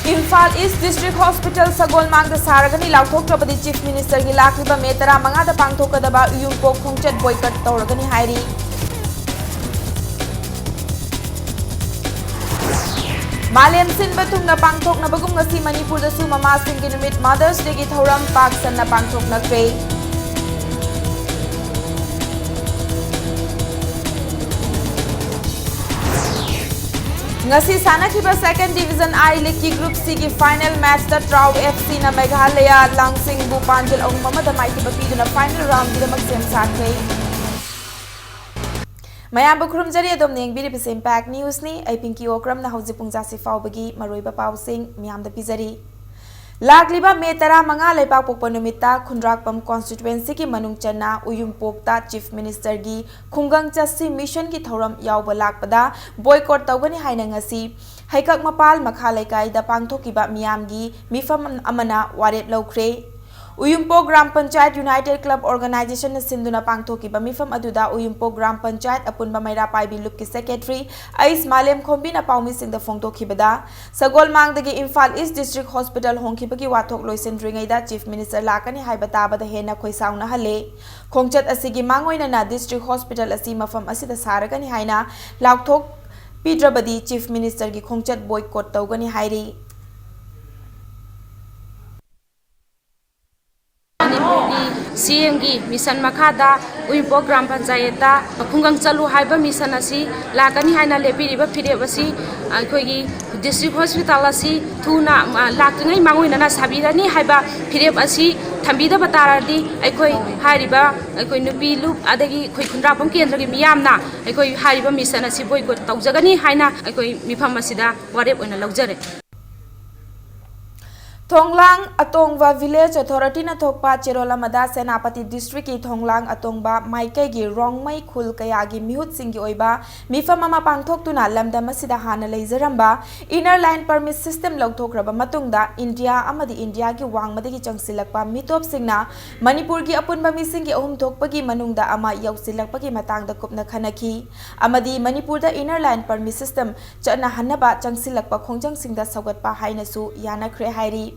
Imphal East District Hospital Sagol Mang the Saragani Lautok Trabadi Chief Minister Gilakliba Metara Mangada Pangtokadaba Uyumpo Khongchat boycott Tauragani Hairi. Malem Sinba Tungna Pangtok Nabagum Ngasi Manipur the Su Mama Singin Numit Mothers Day gi Thauram Pak Sanna Pangtok na Kre. Ngasi sanakiba second division I League ki group C ki final match da Trau FC na Meghalaya Langsing bu Panjal ang mamada maiki bapiduna final round gi damak sem sakhe. Mayam bukhrum jari adom neng biri pis impact news ni ai pinki okram na hauji pungja se faubagi maroiba pausing miyam da pizari. Lagliba metara manga lepak pokpa numita Khundrakpam constituency ki manung chana Uyumpokta chief minister gi khungang chasi mission ki thoram yauba lakpada boycott tawgani haina ngasi haikak mapal makha laikai da pangthokiba miyam gi mifam amana waret lawkhre. Uyumpo Gram Panchayat United Club Organization na sinduna pangthokiba mifam aduda Uyumpo Gram Panchayat apunba maira paibi lup ki secretary Ais Malem Khombi na paumi sing da phongtokhibada Sagol Mangdagi Imphal East District Hospital hongkhibagi wathok loisindringai da chief minister lakani haiba tabada hena khoisauna hale khongchat asigi mangoina na district hospital asi mafam asida saragani haina laukthok pidrabadi chief minister gi khongchat boycott tawgani hairi. CM gi mission makada Uyumpo Gram Panchayat da khungang chalu haiba mission asi lakani haina lepiriba phirebasi aikogi district hospital asi thuna lakngai mangoina na sabirani haiba phireb asi thambida bataradi aikoi hariba aikoi nupi lup adagi khoi Khundrakpam kendra gi miyamna aikoi hariba mission asi boycott tawjagani haina aikoi mifam asida warep oina laujare. Thonglang Atongba Village Authority na thokpa Cherolamada Senapati District ki Thonglang Atongba Maikai gi Rongmai Khul kaya gi mihut sing gi oiba mifam ama pangthoktuna lamdam asida hana leizaramba inner line permit system lawthokraba matungda India amadi India gi wangmadi gi changsilakpa mitop singna Manipur gi apunba mising gi ahum thokpa gi manungda ama yausilakpa gi matangda kupna khanaki amadi Manipur da inner line permit system chana hanaba changsilakpa khongjang singda sagatpa hainasu yana khre hairi.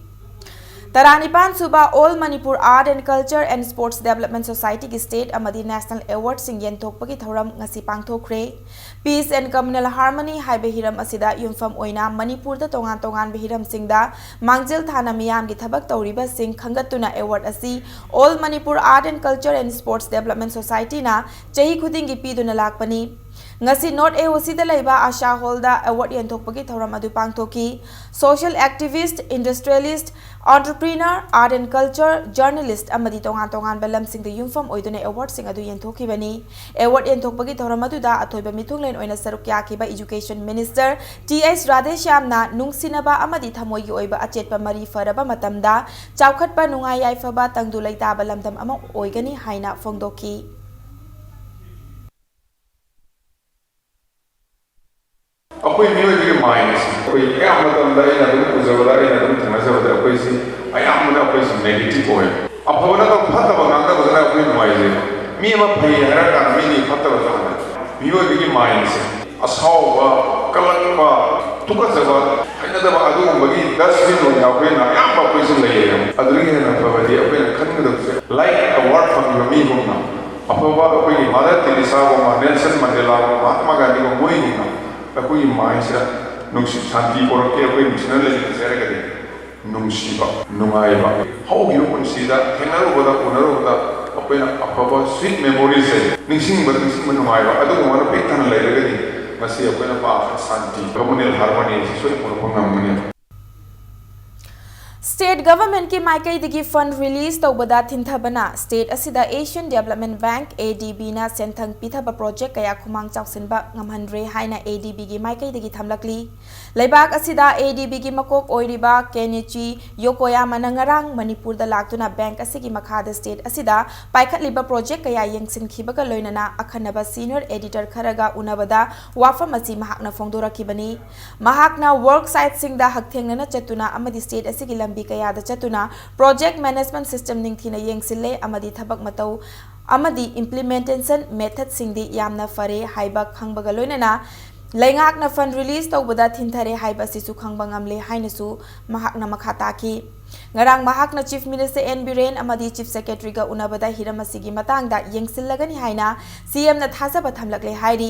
Taranipan Suba All Manipur Art and Culture and Sports Development Society ki State Amadi National Award Singyen Thokpagi Thoram ngasi pangthokre. Peace and Communal Harmony haibe hiram asida yumfam oina Manipur da tongan behiram singda Mangjil Thana miyam gi thabak tawriba sing khangatuna award asi All Manipur Art and Culture and Sports Development Society na chahi khuding gi piduna lakpani. Ngasi North AOC da laiba Asha Hall da award yenthokpagi thoram adu pangthoki social activist industrialist entrepreneur art and culture journalist amadi tongan balam sing da yumfam oiduna award sing adu yenthokibani award yenthokpagi thoram adu da athoiba mithunglen oina saruk yakiba education minister TS Radheshyam na nungsinaba amadi thamoi gi oiba achetpa mari faraba matamda chaukhatpa nungai yaifaba tangdu laita balamdam ama oigani haina phongdoki. Apoi mioi minds, apoi ayam matamda ina dum uzawada ina dum thangazawada apoi si ayam mana apoi si negative oil. Apabana to phatta banganda badana apoi nuaize. Mi ama phai hara kan mi ni phatta badana. Mioi bigi minds, asawa kalakpa tukasawa aina da adu bagi 10 din no apoi na ayam apoi si leye. Aduri na pabadi apoi na khanga like award from mi hona. Apaba apoi Mother Teresa wa Nelson Mandela wa Mahatma Gandhi wa moi ni. Akui maisha nungsi shanti porake akui national legislature kade nungsi ba nungai ba how you consider kenaru boda unaru boda akui na apaba sweet memories hai nungsing nungai ba adu umar petan lai kade masi akui na pa shanti communal harmony soi porpangam mani. State government ki maikai digi fund release tawbada thinthabana state asida Asian Development Bank ADB na senthang pithaba project kaya khumang chawsinba ngamhanre haina ADB gi maikai digi thamlakli leibak asida ADB gi makok oiriba Kenichi Yokoyama nangarang Manipur da laktuna bank asigi makhada state asida paikhatliba project kaya yengsin khibaga loinana akhanaba senior editor kharaga unabada wafam asi mahakna phongdorakibani mahakna work site singda hakthengna chatuna amadi state asigi lambi kaya da chatuna project management system ningthina yengsille amadi thabak matau amadi implementation method singdi yamna fare haiba khangbaga loinana ꯂꯩꯉꯥꯛꯅ fund release ꯇꯧꯕꯗ ꯊꯤꯟꯊꯔꯦ ꯍꯥꯏꯕ ꯑꯁꯤꯁꯨ ꯈꯪꯕ ꯉꯝꯂꯦ ꯍꯥꯏꯅꯁꯨ ꯃꯍꯥꯛꯅ ꯃꯈꯥ ꯇꯥꯈꯤ ngarang mahakna chief minister N Biren amadi chief secretary ga unabada hiram asigi matangda yengsilagani haina CM na thasaba thamlakle hairi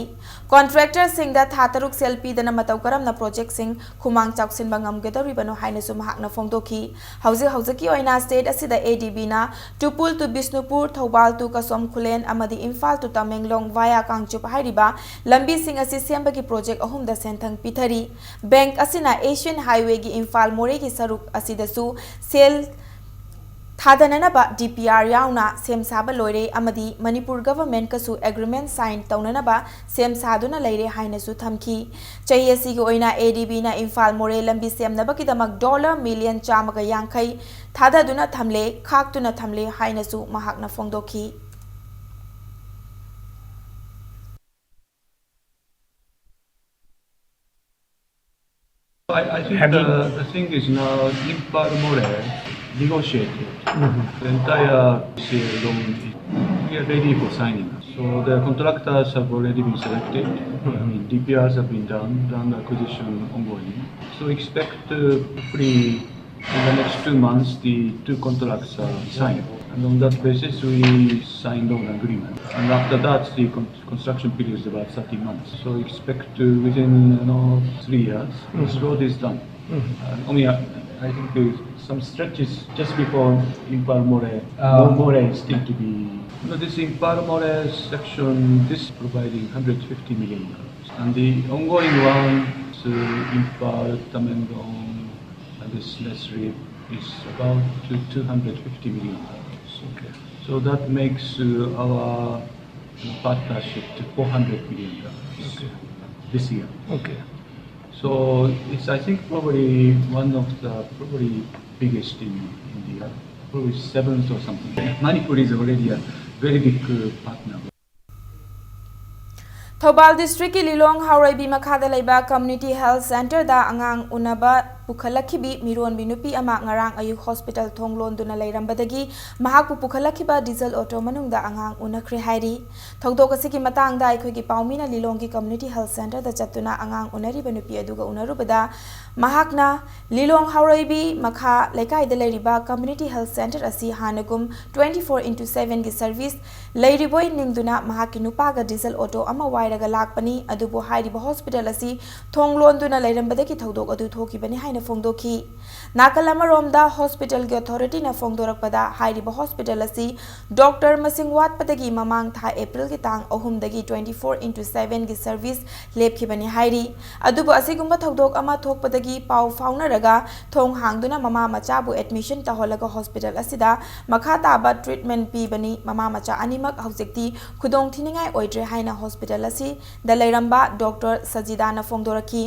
contractor sing da tha taruk selfie dana mataw karam na project sing khumang chawsin bangam gedari bano haina su mahakna phongdoki hauze ki oina state asida ADB na Tupul to Bisnupur Thobal to Kasom Khulen amadi Imphal to Tamenglong via Kangchup hairiba lambi sing asi sembagi project ahum da senthang pithari bank asina Asian highway gi Imphal more gi saruk asida su Sel Thadananaba DPR yauna Sem Saba Loire Amadi Manipur government kasu agreement signed Taunanaba Sem Saduna Laire Hainasu Thamki Chayesi Goina ADB na Imphal More Lambi Sem Nabakidamak $1 million Chamaga Yankai Thadaduna Thamle Kaktuna Thamle Hainasu Mahakna Fongdoki I think the thing is now Impar More negotiated. The entire loan we are ready for signing. So the contractors have already been selected. I mean, DPRs have been done acquisition ongoing. So expect hopefully in the next 2 months the 2 contracts are signed. And on that basis we signed loan agreement. And after that the construction period is about 30 months. So expect within 3 years this road is done. I think some stretches just before Impar More is still to be. This Impar More section, this is providing $150 million. And the ongoing one, Impar, Tamenglong, and this Lesrib is about $250 million. Okay. So that makes our partnership to $400 million this year. Okay. So it's, I think, probably one of the biggest in India, probably 7th or something. Manipur is already a very big partner. Thobal district ki Lilong Hauraibi makhada laiba community health center da angang unaba pukhalakhibi miron binupi ama ngarang ayuk hospital thonglon duna lairambadagi mahakpu pukhalakhiba diesel auto manungda angang unakhre hairi thogdok asiki matangda aikhoi gi paumina Lilong ki community health center da chatuna angang unari banupi aduga unarubada mahakna Lilong Hauraibi makha laikai da lairiba community health center asi hanagum 24/7 gi service lairiboi ningduna mahaki nupaga diesel auto ama wairaga lakpani adubu hairiba hospital asi thonglon duna lairambadagi thogdok adu thokibani haina fongdoki nakalama romda hospital ge authority na fongdorakpada hairiba hospital asi doctor masing watpadagi mamang tha April gi tang ahum dagi 24/7 gi service lepkhibani hairi adubu asigumba thogdok ama thokpadagi pau faunaraga thong hangduna mama macha bu admission taholaga hospital asida makha taba treatment pibani mama macha animak haujekti khudong thiningai oidre haina hospital asi dalairamba Dr. Sajidana fongdoraki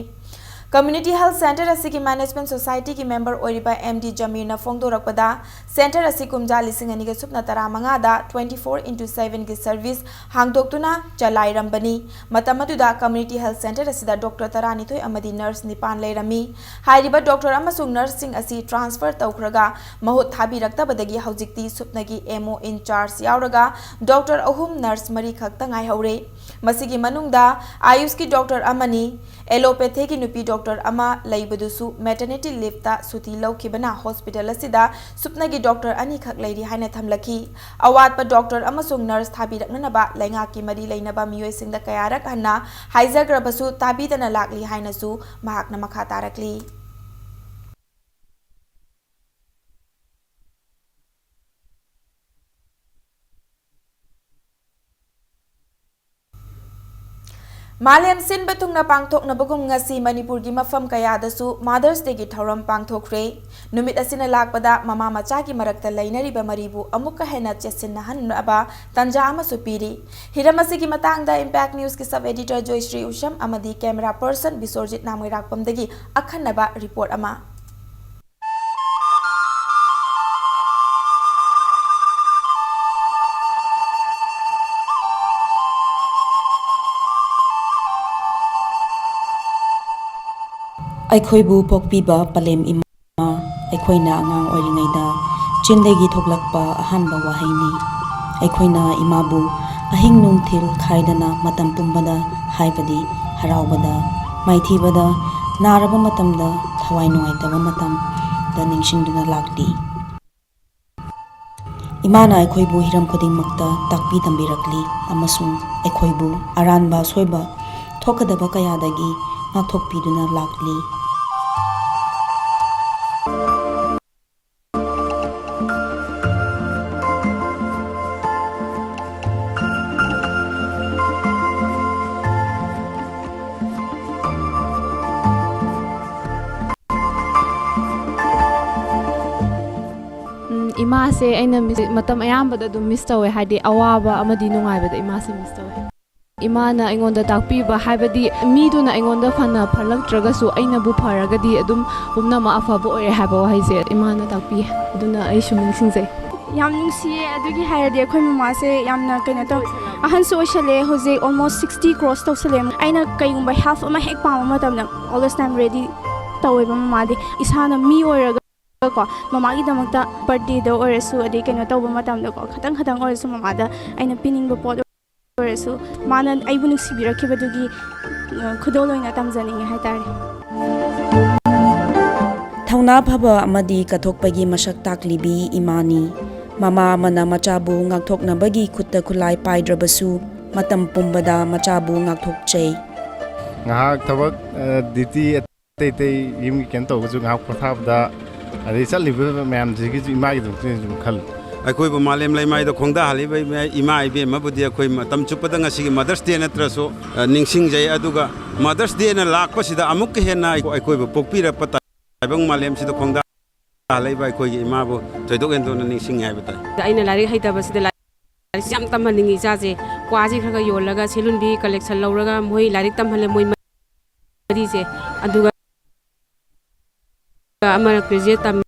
Community Health Center asiki Management Society ki member oiriba MD Jamir na fongdorakpada center asi kumja lisingani ga supna taramanga da 24/7 gi service hangdoktuna chalairambani matamaduda community health center asida Dr. Tarani thoi amadi nurse nipan leirami hairiba doctor amasung nurse sing asi transfer tawkhraga mahut thabi raktabadagi haujikti supnagi MO in charge yauraga Dr. Ahum nurse mari khakta ngai haure masigi manungda Ayush ki doctor amani Allopathy ki nupi doctor ama laibadusu maternity leave ta suti laukibana hospital asida supnagi doctor ani khak lairi haina thamlaki awatpa doctor amasung nurse thabiraknaba lainga ki mari lainaba miyoi singda kayarak hanna haizagrabasu tabidana lakli haina su mahakna makha tarakli Maliam sin batungna pangthok na bagum ngasi Manipur gi mafam kaya dasu Mother's Day gi thoram pangthokre numit asina lakpada mama macha gi marakta lainari ba maribu amukka hena chesin han aba tanja ama supiri hiramasi gi matangda Impact News ki sub editor Joyshri Usham amadi camera person Bisorjit namoi rakpam dagi akhanaba report ama ꯑꯩꯈꯣꯏꯕꯨ ꯄꯣꯛꯄꯤꯕ ꯄꯂꯦꯝ ꯏꯃꯥ ꯑꯩꯈꯣꯏꯅ ꯑꯉꯥꯡ ꯑꯣꯏꯔꯤꯉꯩꯗ ꯆꯤꯟꯗꯒꯤ ꯊꯣꯛꯂꯛꯄ ꯑꯍꯥꯟꯕ ꯋꯥꯍꯩꯅꯤ ꯑꯩꯈꯣꯏꯅ ꯏꯃꯥꯕꯨ ꯑꯍꯤꯡ ꯅꯨꯡꯊꯤꯜ ꯈꯥꯏꯗꯅ ꯃꯇꯝ ꯄꯨꯝꯕꯗ ꯍꯥꯏꯕꯗꯤ haraubada maithibada naraba matamda thawai nuaitaba matam da ningsingduna lakli imana aikhoibu hiram khodingmakta takpi tambirakli amasung aikhoibu aranba soiba thokadaba kayadagi ngathokpiduna lakli Ima se aina matam ayambada dum miss tawe hadi awaba amadi nungaibada ima se miss tawe ima na ingonda takpiba haibadi miduna ingonda phana phalaktragasu aina bu pharagadi adum humna ma afabu ore haiba wahaise ima na takpi aduna ai shuming singse yam nungsiye adugi hairadi akhoi mama se yamna kaina to ahan sociale hoje almost 60 cross to salem aina kayumba half ama hek pa mama tamna always time ready tawe mama de isana mi oraga ko mama gi damakta birthday do orasu adi kaina tawba matamda ko khatang khatang orasu mama da aina pinning ba pot orasu mana aibu nungsibirakhibadugi khudoloina tamjaninge haitare thauna phaba amadi kathokpagi masak taklibi imani mama mana machabu ngakthoknabagi khutta khulai paidrabasu matam pumbada machabu ngakthokchei ngahak thabak diti te yim ken to ju ngahak prathabda adi chaliba ma'am jigi imai du jum khal ꯑꯩꯈꯣꯏ ꯃꯥꯂꯦꯝ ꯂꯩꯃꯥꯏꯗ ꯈꯣꯡꯗꯥꯍꯜꯂꯤꯕ ꯏꯃꯥ ꯏꯕꯦꯝꯃꯕꯨꯗꯤ ꯑꯩꯈꯣꯏ ꯃꯇꯝ ꯆꯨꯞꯄꯗ ꯉꯁꯤꯒꯤ mothers ꯗꯦ ꯅꯠꯇ꯭ꯔꯁꯨ ꯅꯤꯡꯁꯤꯡꯖꯩ ꯑꯗꯨꯒ ꯃꯗꯔꯁ ꯗꯦꯅ ꯂꯥꯛꯄꯁꯤꯗ ꯑꯃꯨꯛꯀ ꯍꯦꯟꯅ ꯑꯩꯈꯣꯏꯕꯨ ꯄꯣꯛꯄꯤꯔꯛꯄ ꯇꯥꯏꯕꯪ ꯃꯥꯂꯦꯝꯁꯤꯗ ꯈꯣꯡꯗꯥꯍꯜꯂꯤꯕ ꯑꯩꯈꯣꯏꯒꯤ ꯏꯃꯥꯕꯨ ꯊꯣꯏꯗꯣꯛ ꯍꯦꯟꯗꯣꯛꯅ ꯅꯤꯡꯁꯤꯡꯉꯤ ꯍꯥꯏꯕ ꯇꯥꯏ ꯑꯩꯅ ꯂꯥꯏꯔꯤꯛ ꯍꯩꯇꯕꯁꯤꯗ ꯂꯥꯏꯔꯤꯛ ꯌꯥꯝ ꯇꯝꯍꯟꯅꯤꯡꯉꯤ ꯏꯆꯥꯁꯦ ꯀ꯭ꯋꯥꯁꯤ ꯈꯔ ꯈꯔ ꯌꯣꯜꯂꯒ ꯁꯦꯂꯨꯟꯕꯤ ꯀꯂꯦꯛꯁꯟ ꯂꯧꯔꯒ ꯃꯣꯏ ꯂꯥꯏꯔꯤꯛ ꯇꯝꯍꯜꯂꯦ ꯃꯣꯏ ꯃꯔꯤꯁꯦ ꯑꯗꯨꯒ ꯑꯃꯅ ꯒ꯭ꯔꯦꯖꯨꯑꯦꯠ ꯇꯝꯃꯦ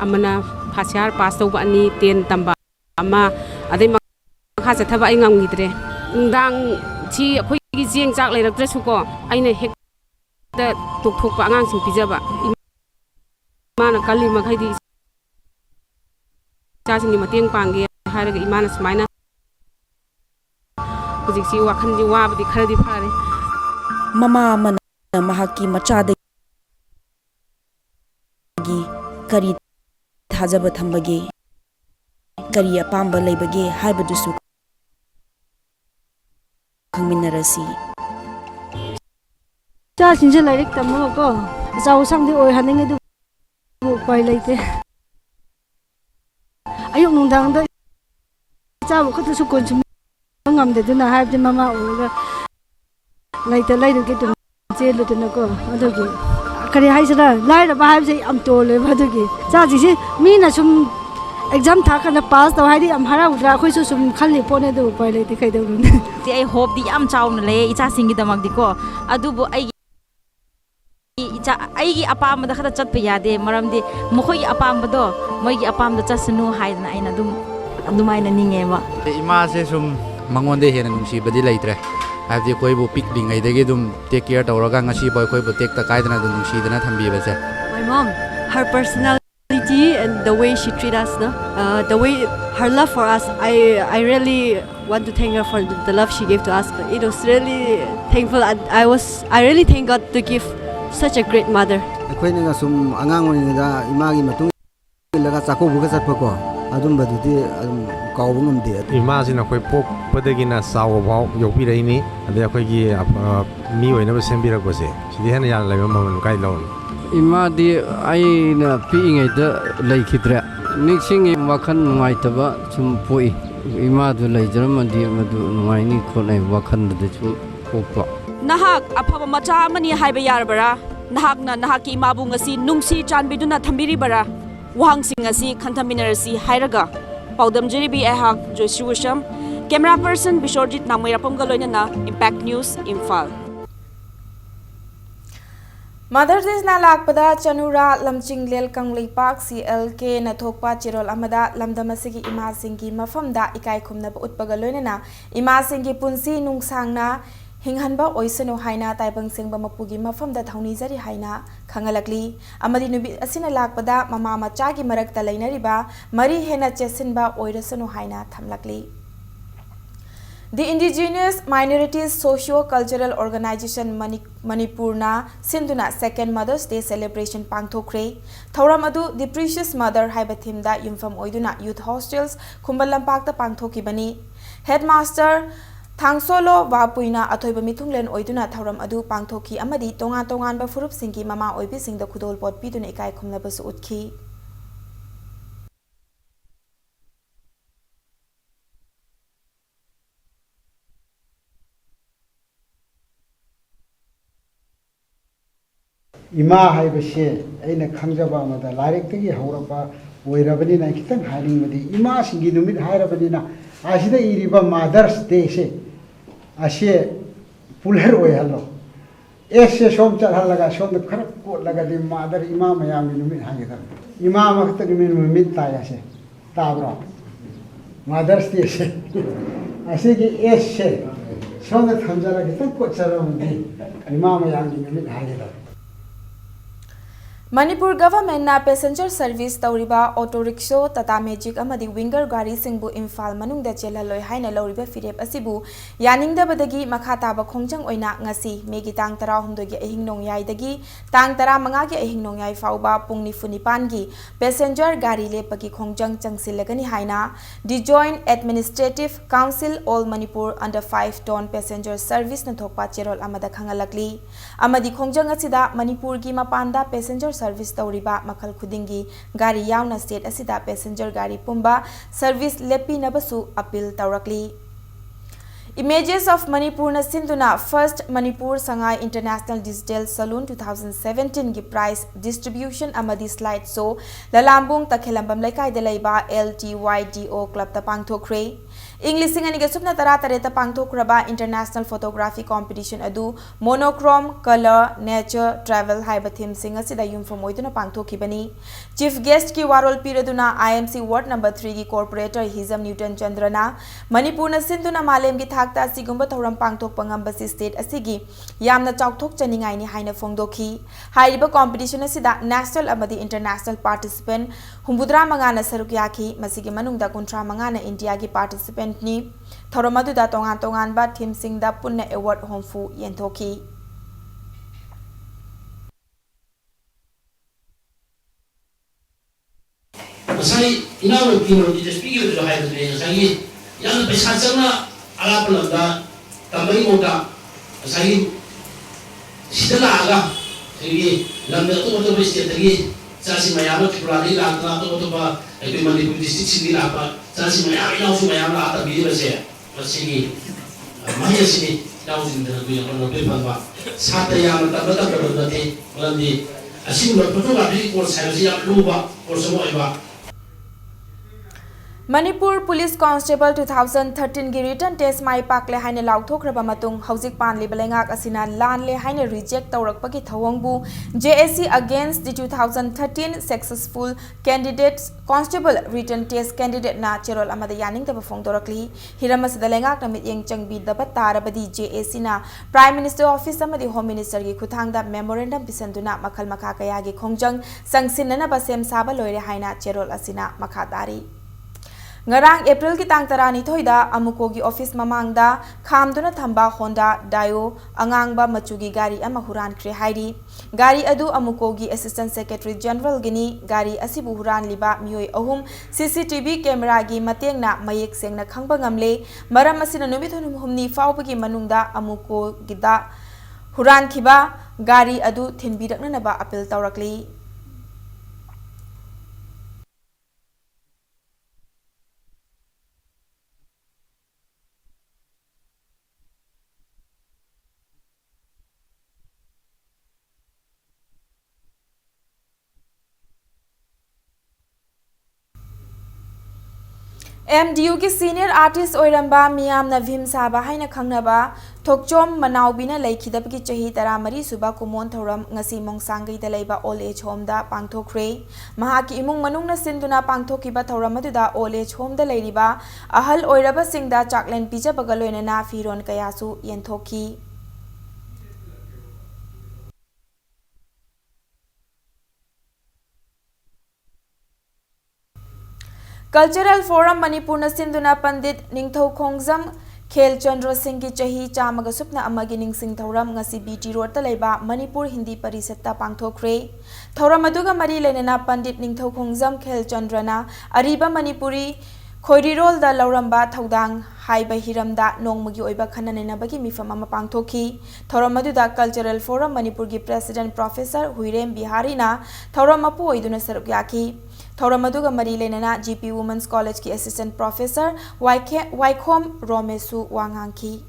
ꯑꯃꯅ ꯐꯥꯔꯁ ꯏꯌꯥꯔ ꯄꯥꯁ ꯇꯧꯕ ꯑꯅꯤ 10 ꯇꯝꯕ ꯑꯃ ꯑꯗꯩ ꯃꯈꯥ ꯆꯠꯊꯕ ꯑꯩ ꯉꯝꯈꯤꯗ꯭ꯔꯦ ꯅꯨꯡꯗꯥꯡꯁꯤ ꯑꯩꯈꯣꯏꯒꯤ ꯆꯦꯡ ꯆꯥꯛ ꯂꯩꯔꯛꯇ꯭ꯔꯁꯨꯀꯣ ꯑꯩꯅ ꯍꯦꯛꯇ ꯇꯣꯛꯊꯣꯛꯄ ꯑꯉꯥꯡꯁꯤꯡ ꯄꯤꯖꯕ ꯏꯃꯥꯅ ꯀꯜꯂꯤ ꯃꯈꯩꯗꯤ ꯏꯆꯥꯁꯤꯡꯒꯤ ꯃꯇꯦꯡ ꯄꯥꯡꯒꯦ ꯍꯥꯏꯔꯒ ꯏꯃꯥꯅ ꯁꯨꯃꯥꯏꯅ ꯍꯧꯖꯤꯛꯁꯤ ꯋꯥꯈꯜꯁꯤ ꯋꯥꯕꯗꯤ ꯈꯔꯗꯤ ꯐꯔꯦ mama mana mahaki machadagi kari thajaba thambage kari apamba leibage haibadusu khangminarasi cha sinje lairik tammo ko chau sangdi oi haninge du pai leite ayuk nungdang da cha bu khatu su kon ngamde duna haibde mama oga laita lairu ke tu chelu duna ko adogi kari haisara laira ba haibse am tole badugi cha ji si mi na sum exam tha kana pass taw haidi am hara udra khoi su sum khalli pone du pai leite kai dau ne ti ai hope di am chauna le icha singi damak di ko adubu ai icha ai gi apam da khada chat pa yade maram di mokhoi apam do moi gi apam da chasnu haidna aina dum adumaina ninge ma ima se sum mangonde hena nungsi badi laitre habdi koi bu pick ling ai dagi dum take care tawraga ngasi boy koi bu take ta kaidana dum nungsi dana thambi ba se my mom her personality and the way she treat us the way her love for us I really want to thank her for the love she gave to us it was really thankful I really thank God to give such a great mother akhoi na sum angang oni da imagi matung laga chako bu ga satpa ko adum badudi kaw ngam de ima sina khoi pok padagina sawo baw yopi reini ade akhoi gi mi oina ba sembira ko se sidi hana ya lai mamam kai lon ima di ai na pi ngai da lai khidra nixing wakhan ngai taba chum poi ima du lai jaram di madu ngai ni ko nai wakhan da chu popa nahak afaba macha amani haiba yarbara nahakna nahaki imabu ngasi nungsi chanbiduna thambiribara wahangsing asi khanthaminarasi hairaga paudamjeribi ehak joysuwasham camera person bishorjit namoirapam galoina impact news imphal Mother's Day na lakpada chanura lamchinglel kanglei park CLK na thokpa chirol amada lamdamasigi ima singi mafamda ikai khumna utpaga loinana ima singi punsi nungsangna hinghanba oisano haina taibang sengba mapugi mafamda thauni jari haina khangalakli amadi nubi asina lakpada mama machagi marakta lainariba mari hena chesinba oirasano haina thamlakli The Indigenous Minorities Socio-Cultural Organization Manipurna Sinduna Second Mother's Day Celebration Pangthokre. Thauram adu The Precious Mother haiba theme da yumfam oiduna youth hostels Kumbalampakta pangthokibani. Headmaster Thangsolo Vapuina Athoiba Mithunglen oiduna thauram adu pangthoki amadi tongan ba furup singki mama oibi singda khudol pot piduna ikai khumnabasu utki. Ima haibashe aina khangjaba amada lairektagi hauraba oirabanina kitang hainingmadi ima singi numit hairabanina asida iriba Mother's Day se ashe pulher oihalo ese som charhalaga som khara kotlaga di mother ima mayami numit haigada ima maktagi min numit taya se tabra Mother's Day se ashe ki ese som thamjara kitang kotcharamdi ima mayami numit haigada. Manipur government na passenger service tauriba auto rickshaw tata magic amadi winger gari singbu imphal manungda chelaloi haina loriba firep asibu yaningda badagi makhata ba khongjang oina ngasi megi tang 16 gi ahing nongyai dagi tang 15 gi ahing nongyai fauba pungni funipan gi passenger gari lepagi khongjang changsilagani haina the Joint Administrative Council All Manipur under 5 ton passenger service na thokpa cherol amada khangalakli amadi khongjang asida Manipur gi mapanda passenger service tauriba makhal khudingi gari yauna state asida passenger gari pumba service lepi nabasu appeal taurakli. Images of Manipur na sinduna first Manipur Sangai International Digital Saloon 2017 gi prize distribution amadi slide show lalambung takhelambam laikai delaiba LTYDO club ta pangthokre. English singani ga supna tara tareta pangthokraba international photography competition adu monochrome color nature travel haiba theme sing asida yumfam oiduna pangthokibani. Chief guest ki warol piraduna IMC ward number 3 gi corporator Hizam Newton Chandrana Manipur na sinduna malem gi thakta sigumba thoram pangthok pangambasi state asigi yamna chawthok chaningai ni haina phongdokhi haiba competition asida national amadi international participant humbudra mangana sarukyaki masigi manungda kuntra mangana India gi participant ni thoramadu da tongan ba team singda punna award homfu yenthoki. Masai inaw pino di speaker do hay de sai yang pesa chana ala pelanda tamai moda sai sidala aga sai lamda to besti tagi sasi mayama tulali la to ba ai Manipur district sini apa sasi mayama inaw su mayama ata bi base masigi mahia sini daw sin da bi ko no be ba sata yang tabata ko te malandi asim lo to ga bi ko sai ya luba ko so ba. Manipur Police Constable 2013 gi return test mai pakle haina lauthokraba matung haujik pan lebalengak asina lan le haina reject tawrakpagi thawangbu JSC against the 2013 successful candidates constable return test candidate na cherol amada yaning taba phongdorakli hiramasida lengak namit yeng changbi daba tarabadi JSC na Prime Minister Office amadi Home Minister gi khuthangda memorandum pisanduna makhal makha kaya gi khongjang sangsinna ba sem saba loire haina cherol asina makhadari. Ngarang April ki tang tarani thoida amuko gi office mamangda khamduna thamba Honda Dio angangba machugi gari ama huran kre hairi gari adu amuko gi Assistant Secretary General gini gari asibu huran liba mioi ahum CCTV camera gi matengna mayek sengna khangba ngamle maram asina numithon humni fawbagi manungda amuko gida huran khiba gari adu thinbirakna ba appeal tawrakli. MDU की senior artist oiramba miyam na vim saba haina khangnaba thokchom manaubina lekhidab ki chahi taramari suba kumon thoram ngasi mongsanggai da leiba old age home da pangthokre mahaki imung manung na sinduna pangthokiba thoram aduda old age home da leiriba ahal oiraba singda chaklen pija bagaloina na firon kayasu yenthoki. Cultural Forum Manipur na sinduna Pandit Ningthau Khongjam Khel Chandra Singh ki chahi chamaga supna amagi ningsing thoram ngasi BT Road ta leiba Manipur Hindi Parisata pangthokre. Thoram aduga mari lenena Pandit Ningthau Khongjam Khel Chandrana Ariba Manipuri Khoirirol da Lauramba Thaudang Haiba Hiramda Nongmagi Oiba Khananenabagi Mifam ama pangthoki. Thoram aduda Cultural Forum Manipur gi President Professor Huirem Bihari na thoram apu oiduna saruk yaki. Thoram aduga mari lenena GP Women's College ki Assistant Professor Waikhom Romesu Wangangki.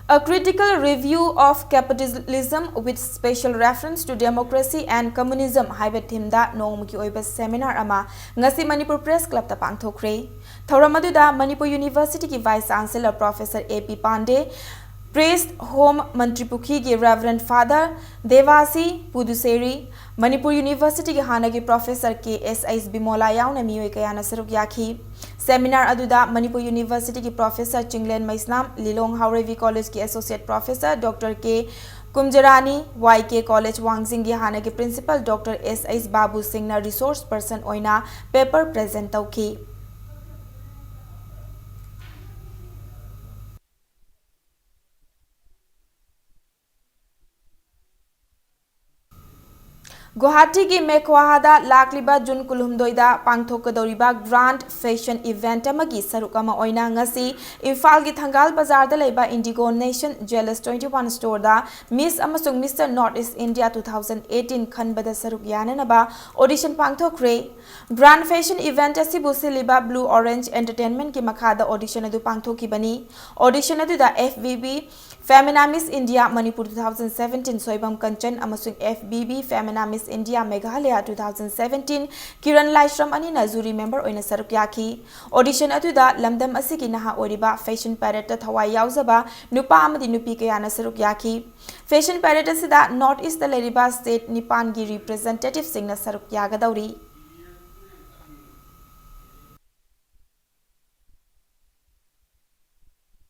A critical review of capitalism with special reference to democracy and communism haiba thimda nongmaki oiba seminar ama ngasi Manipur Press Club ta pangthokre. Thoram aduda Manipur University ki Vice Chancellor Professor AP Pandey praised Home Mantripukhi ki Reverend Father Devasi Puduseri, Manipur University ki Hanagi Professor KSIS Bimola yauna miyoi kayana saruk yaki. Seminar aduda Manipur University ki Professor Chinglen Maisnam, Lilong Haurevi College ki Associate Professor Dr. K. Kumjarani, YK College Wangzing ki Hanagi Principal Dr. S.S. Babu Singh na Resource Person oina paper present tauki. Guwahati ki Mekwahada lakliba Jun kulhumdoida pangthokadoriba Grand Fashion Event amagi sarukama oina ngasi Imphal ki Thangal Bazar da leiba Indigo Nation Jealous 21 store da Miss amasung Mr. Northeast India 2018 khanbada saruk yananaba audition pangthokre. Grand Fashion Event asibu siliba Blue Orange Entertainment ki makhada audition adu pangthokibani. Audition adu da FBB Femina Miss India Manipur 2017 Soibam Kanchan amasung FBB Femina Miss India Meghalaya 2017 Kiran Laishram ani na jury member oina saruk yaki. Audition atuda lamdam asigi naha oriba fashion parade ta thawai yauzaba nupa amadi nupi kayana saruk yaki. Fashion parade asida North East da leriba state nipan gi representative sing na saruk yagadauri.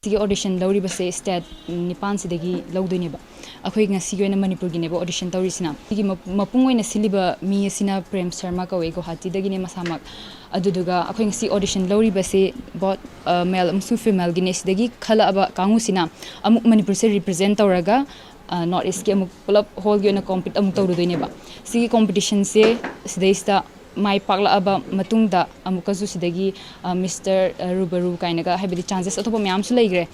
Audition lauri base state nipan sidagi lauduneba akhoi ngasi goina Manipur gi nebo audition taurisina gi mapung oina siliba mi asina Prem Sharma ka wego hati dagi ne masamak aduduga akhoi ngasi audition lauri base bot male amsu female gi ne sidagi khala aba kangusina amuk Manipur se represent tauraga North East ki amuk pulap hall gi oina compete amuk taurudoineba sigi competition se sidaista mai pakla aba matungda amukazu sidagi Mr. Rubaru kainaga habidi chances atopa myam su leigre.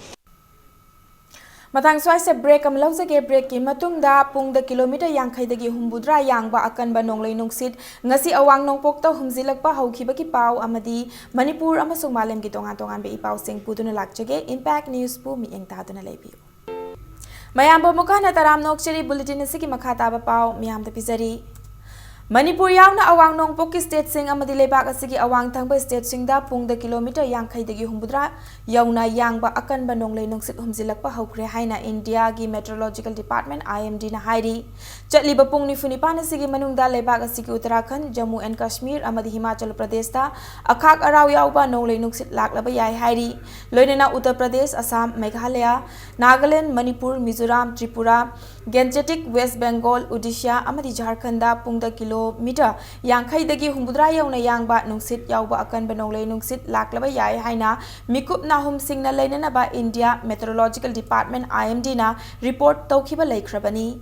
Matang swai se break am lauzage break ki matungda pungda kilometer yankhai dagi humbudra yangba akan ba nonglei nungsit ngasi awang nongpokta humzilakpa haukiba ki pau amadi Manipur amasung malem ki tongan tongan be ipau sing puduna lakjage Impact News pu mi engtaduna leibiu. Mayam bo mukana taram nokcheri bulletin asiki makhata ba pau miyam da pizari. Manipur yauna awang nongpok ki state sing amadi lebak asigi awang thangba state sing da pungda kilometer yankhai dagi humbudra yauna yangba akan ba nonglei nungsit humzilakpa haukre haina India gi Meteorological Department IMD na hairi chatliba pung ni funipan asigi manungda lebak asigi Uttarakhand Jammu and Kashmir amadi Himachal Pradesh da akhak araw yauba nonglei nungsit laklaba yai hairi loinena Uttar Pradesh Assam Meghalaya Nagaland Manipur Mizoram Tripura Gangetic West Bengal Odisha amadi Jharkhand da pungda kilometer yankhai dagi humbudra yauna yangba nungsit yauba akan ba nonglei nungsit laklaba yai haina mikup nahum singna leinana ba India Meteorological Department IMD na report taukiba laikhrabani.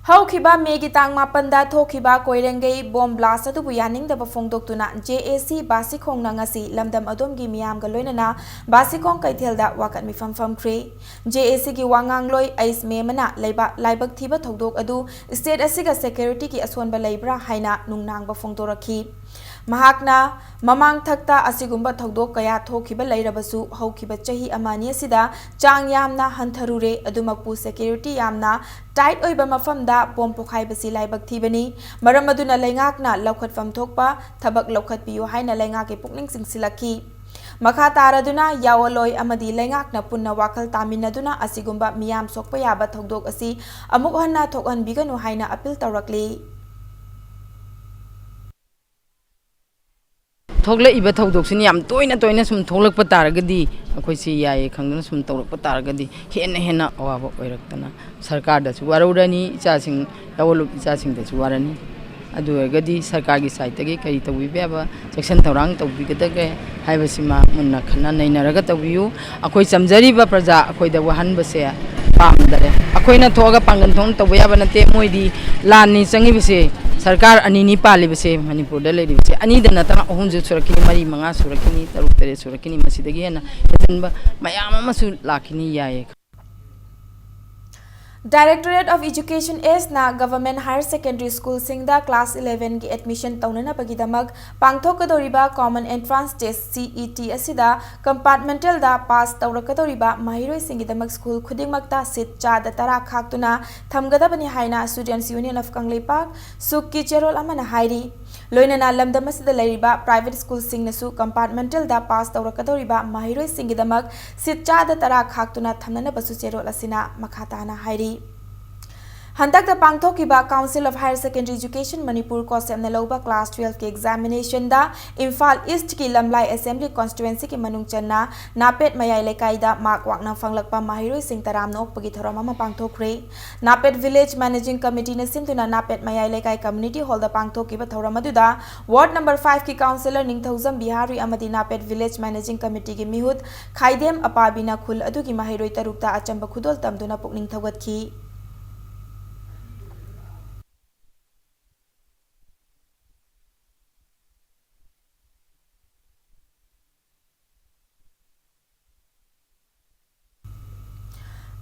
Haukiba megi tang mapanda thokiba koirengei bomb blast atu buyaning da bafongdoktuna JAC Basikong na ngasi lamdam adomgi miyam ga loinana Basikong kaithel da wakat mi famfam kre JAC gi wangang loi ais memana laibak thiba thodok adu state asiga security ki aswanba leibra haina nungnang bafongdorakhi Mahakna mamang thakta asigumba thodok kaya thokiba leirabasu haukiba chahi amani asida chang yamna hantharure adumakpu security yamna tight oiba mafamda bom pokhai basi laibak thibani maram aduna leingakna laukhat fam thokpa thabak laukhat piyu haina leingak ke pukning singsilaki makha taraduna yawaloi amadi leingakna punna wakal taminaduna asigumba miyam sokpa yaba thodok asi amuk hanna thokhan biganu haina appeal tawrakli थोꯛलꯛꯏꯕ ꯊꯧꯗꯣꯛꯁꯤꯅ ꯌꯥꯝ ꯇꯣꯏꯅ ꯁꯨꯝ ꯊꯣꯛꯂꯛꯄ ꯇꯥꯔꯒꯗꯤ ꯑꯩꯈꯣꯏꯁꯤ ꯌꯥꯏꯌꯦ ꯈꯪꯗꯅ ꯁꯨꯝ ꯇꯧꯔꯛꯄ ꯇꯥꯔꯒꯗꯤ ꯍꯦꯟꯅ ꯑꯋꯥꯕ ꯑꯣꯏꯔꯛꯇꯅ ꯁꯔꯀꯥꯔꯗꯁꯨ ꯋꯥꯔꯧꯔꯅꯤ ꯏꯆꯥꯁꯤꯡ ꯌꯥꯋꯣꯜꯂꯨꯞ ꯏꯆꯥꯁꯤꯡꯗꯁꯨ ꯋꯥꯔꯅꯤ ꯑꯗꯨ ꯑꯣꯏꯔꯒꯗꯤ ꯁꯔꯀꯥꯔꯒꯤ ꯁꯥꯏꯠꯇꯒꯤ ꯀꯔꯤ ꯇꯧꯕꯤꯕ ꯌꯥꯕ ꯆꯦꯛꯁꯤꯟ ꯊꯧꯔꯥꯡ ꯇꯧꯕꯤꯒꯗꯒꯦ ꯍꯥꯏꯕꯁꯤꯃ ꯃꯨꯟꯅ ꯈꯟꯅ ꯅꯩꯅꯔꯒ ꯇꯧꯕꯤꯌꯨ ꯑꯩꯈꯣꯏ ꯆꯝꯖꯔꯤꯕ ꯄ꯭ꯔꯖꯥ ꯑꯩꯈꯣꯏꯗ ꯋꯥꯍꯟꯕꯁꯦ ꯄꯥꯝꯗꯔꯦ ꯑꯩꯈꯣꯏꯅ ꯊꯣꯛꯑꯒ ꯄꯥꯡꯒꯜ ꯊꯣꯛꯅ ꯇꯧꯕ ꯌꯥꯕ ꯅꯠꯇꯦ ꯃꯣꯏꯗꯤ ꯂꯥꯟꯅꯤ ꯆꯪꯉꯤꯕꯁꯦ ꯁꯔꯀꯥꯔ ꯑꯅꯤꯅꯤ ꯄꯥꯜꯂꯤꯕꯁꯦ ꯃꯅꯤꯄꯨꯔꯗ ꯂꯩꯔꯤꯕꯁꯦ ꯑꯅꯤꯗ ꯅꯠꯇꯅ ꯑꯍꯨꯝꯁꯨ ꯁꯨꯔꯛꯈꯤꯅꯤ ꯃꯔꯤ ꯃꯉꯥ ꯁꯨꯔꯛꯈꯤꯅꯤ ꯇꯔꯨꯛ ꯇꯔꯦꯠ ꯁꯨꯔꯛꯈꯤꯅꯤ ꯃꯁꯤꯗꯒꯤ ꯍꯦꯟꯅ ꯍꯦꯟꯖꯤꯟꯕ ꯃꯌꯥꯝ ꯑꯃꯁꯨ ꯂꯥꯛꯈꯤꯅꯤ ꯌꯥꯏꯌꯦ Directorate of Education na Government Higher Secondary School Singda Class 11 ki admission taunana pagidamak pangthokadoriba Common Entrance Test CET asida compartmental da pass taurakadoriba mahiroi singidamak school khudingmakta seat chada tara khaktuna thamgadabani haina Students Union of Kangleipak Sukki Cherol amana hairi loinana lamdamasida leiriba private school singnasu compartmental da pass taurakadoriba mahiroi singidamak seat chada tara khaktuna thamnana basu Cherol asina makhatana hairi Handak the Pangthokiba Council of Higher Secondary Education Manipur Kosem Naloba Class 12 ke examination da Imphal East ki Lamlai Assembly Constituency ki Manung Channa Napet Mayai Lekai da Mark Wakna Fanglakpa Mahiroi Singh Taram Nok Pagi Tharama Pangthokre Napet Village Managing Committee na Simtuna Napet Mayai Lekai Community Hall da Pangthokiba Tharamaduda Ward number 5 ki Councillor Ningthauzam Bihari Amadi Napet Village Managing Committee ki Mihut Khaidem Apabina Khul adu ki Mahiroi Tarukta Achamba Khudol Tamduna Pukning Thawatki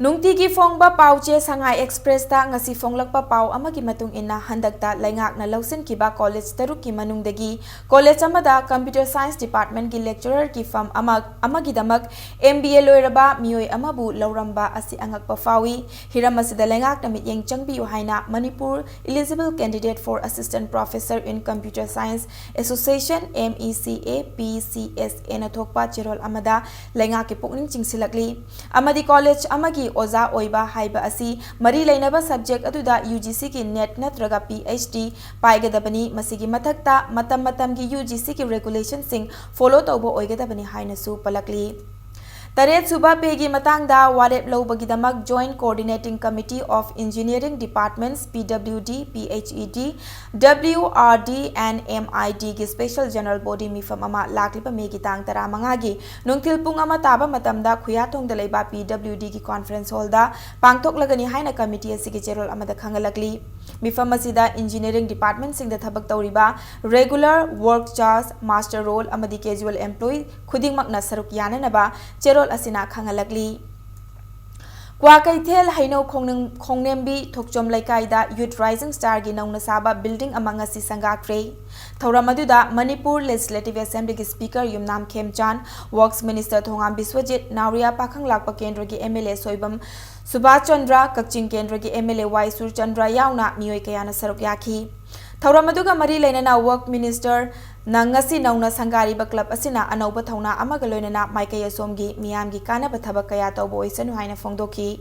Nungtigi Fongba Pauche Sangai Express ta ngasi fonglakpa pau amagi matung ina handakta laingak na lausin kiba college taruk ki manungdagi college amada computer science department ki lecturer ki fam amagi damak MBA loiraba mioi amabu lauramba asi angakpa fawi hiramasida laingak na mityeng changbi haina Manipur eligible candidate for assistant professor in computer science association MECA PCSA na thokpa cherol amada laingak ki pukning chingsilakli amadi college amagi Oza Oiba Haiba Asi Mari Lainaba subject aduda UGC ki net natraga PhD Paigadabani Masigi Matakta Matam ki UGC ki regulation sing follow taubo oigadabani haina su palakli Taret Suba Pegi Matangda Warep Lobagidamak Joint Coordinating Committee of Engineering Departments PWD, PHED, WRD and MID ki Special General Body Mifam ama Laklipa Megitang Tara Mangagi Nungtil Pungama Taba Matamda Kuyatong Dalaiba PWD ki Conference Hall da Pangtok Lagani Haina Committee Sigi General Amada Kangalakli Mifam Asida Engineering Department Sing the Thabak Tauriba Regular Work Charge Master Role Amadi Casual Employee Khuding Makna Saruk Yananaba Cherol Asina Kangalagli Kwakaithel Haino Khongnembi Thokchom Laikaida Youth Rising Star gi Nauna Saba Building among Asi Sangakre Thoramaduda Manipur Legislative Assembly ki Speaker Yumnam Khemchan Works Minister Thongam Biswajit Nauria Pakhang Lakpa Kendra gi MLA Soibam Subhash Chandra Kakching Kendra gi MLA Waisur Chandra Yauna Mioi Kayana Saruk Yaki Thoramaduga Mari Lainana Work Minister Nangasi Nauna Sangari Club Asina Anoba Thona Amagaloina Maikaya Somgi Miamgi Kana Bathaba Kaya Tobo Isanu Haina Fongdoki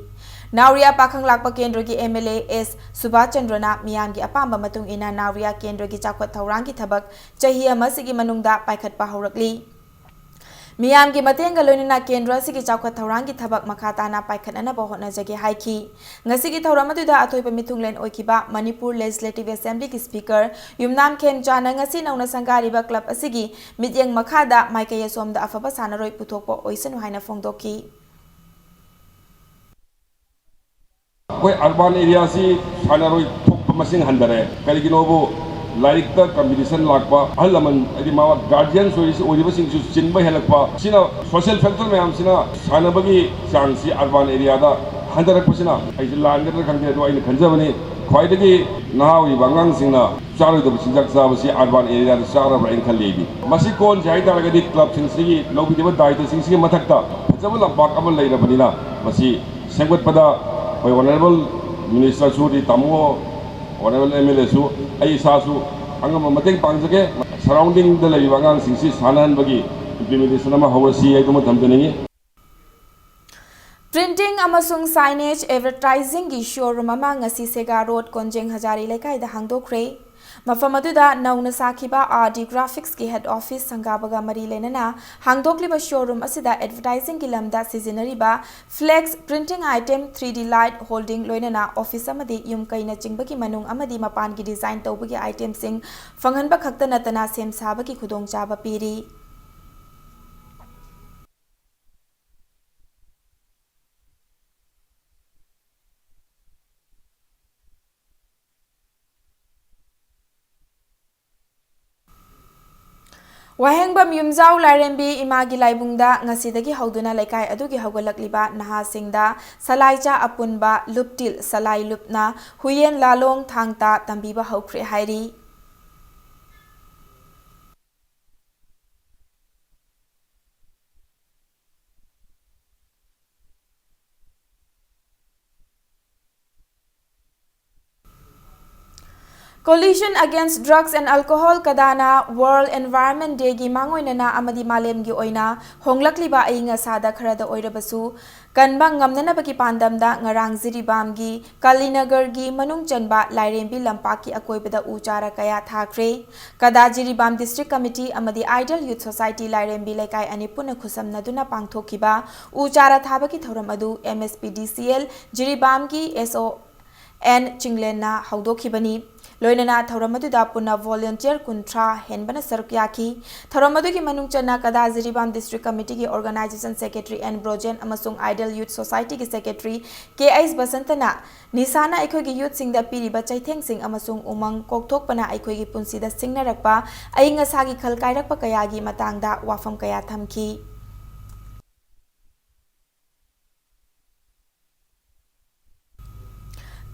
Nauria Pakhang Lakpa Kendra gi MLA S Subhash Chandrana Miamgi Apamba Matung ina Nauria Kendra gi Chakwat Thaurangi Thabak Chahi Amasigi Manungda Paikat Pahorakli Miyamgi Matenga Lonina Kendra Sigi Chakwat Thaurangi Thabak Makhatana Paikat Anaba Hotnajagi Haiki Ngasigi Thauramatuda Atoipa Mitunglen Oikiba Manipur Legislative Assembly ki Speaker Yumnam Khemchana ngasi Nauna Sangariba Club Asigi Mityeng Makhada Maikaya Somda Afaba Sanaroi Puthokpa Oisanu Haina Fongdoki Koi urban area si Sanaroi Thokpa Masing Handare Kaliginobu Larikta competition lakpa halaman adi mawa guardian so is oriba sing chinba helakpa sina social factor mayam sina sanabagi chang si urban area da handarak pasina ai langar khangde do ai khanjabani khwaidagi nahawi bangang singna charu do chinjak sa si urban area da chara ba in khalebi masi kon jai daragadi club sing si lobi deba daita sing si mathakta jabala bak amal leirabanina masi sengbat pada honorable minister suri tamo Honorable MLA su ai sasu angam mateng pangjake surrounding the liwangang singsi sanan bagi implementation ama hawasi ai dum thamdeni Printing amasung signage advertising gi showroom ama ngasi Sega Road Konjeng Hazari Lekai da hangdokre मफम अदुदा नौना साखिबा RD graphics की head office संगाबगा मरी लेनना हांगदोकलिबा showroom असिदा एडवर्टाइजिंग की लमदा सिजनरीबा flex printing item 3D light holding लोइनना ऑफिस अमदी युम कइना चिंगबकी मनुंग अमदी मपान की डिजाइन तौबगी आइटम सिंग फंगनबा खक्ता नतना सेम साबकी खुदोंचाबा पीरी Wahengbam yumzau lairembi imagi laibungda ngasidagi hauduna laikai adugi haugalakliba nahasingda salaicha apunba luptil salai lupna huyen lalong thangta tambiba haukre hairi Coalition Against Drugs and Alcohol Kadana World Environment Day gi mangoinana amadi malem gi oina honglakliba ainga sada kharada oirabasu kanba ngamnanabagi pandamda ngarang jiribam gi Kalinagar gi manung chanba lairembi lampaki akoibada uchara kaya thakre kada jiribam district committee amadi Ideal Youth Society lairembi laikai ani puna khusamnaduna pangthokiba uchara thabaki thoram adu MSPDCL jiribam gi SON Chinglena haudokhibani लोइनना थौरमदुदा Pune volunteer कुंट्रा हेनबना सरुकयाकी थौरमदुगी मनुंगचना कदा Jiribam district committee की organisation secretary N ब्रोजेन अमसुंग idol youth society की secretary KS बसंतना निसाना अखोगी youth सिंगदा पीरिबा चैथेंग सिंग अमसुंग उमंग कोकथोकपना अखोगी पुंसीदा सिंगनरकपा अइंगसागी खलकाइरकपा कयागी मतंगदा वाफम कया थमकी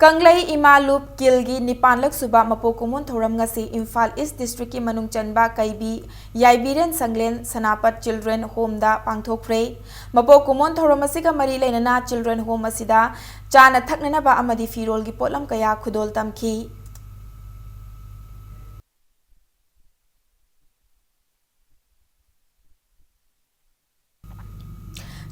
कंगलई इमालुप किलगी निपानलक सुबा मपोकुमुन theorem ngasi Imphal east district की मनुंग चनबा कईबी याइबीरेन संगलेन सनापत children home दा पांगथोखरे मपोकुमुन theorem असिगा मरी लेनना children home असिदा चाना थकननबा अमदी फिरोल की पोलम कया खुदोल तमखी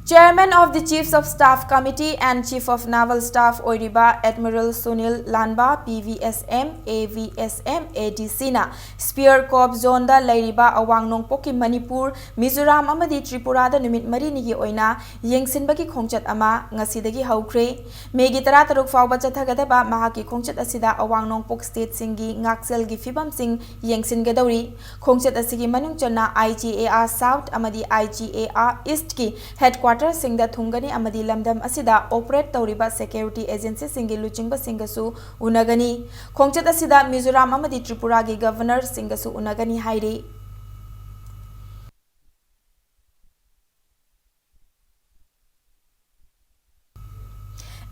Chairman of the Chiefs of Staff Committee and Chief of Naval Staff Oiriba Admiral Sunil Lanba PVSM AVSM ADC na Spear Corps Zone da Lairiba Awang Nongpoki Manipur Mizoram amadi Tripura da numit mari ni gi oina yengsinbagi khongchat ama ngasidagi haukre megi tara taruk fawba chathagadaba mahaki khongchat asida Awang Nongpok state singi ngaksel gi fibam sing yengsingadawri khongchat asigi manungchana IGAR South amadi IGAR East ki headquarters सिंगदा थुंगनी अमदी लमदम असिदा operate तौरिबा security agency सिंगी लुचिंगबा सिंगसु उनगनी खोंगचत असिदा मिजोराम अमदी त्रिपुरा की गवर्नर सिंगसु उनगनी हाइरी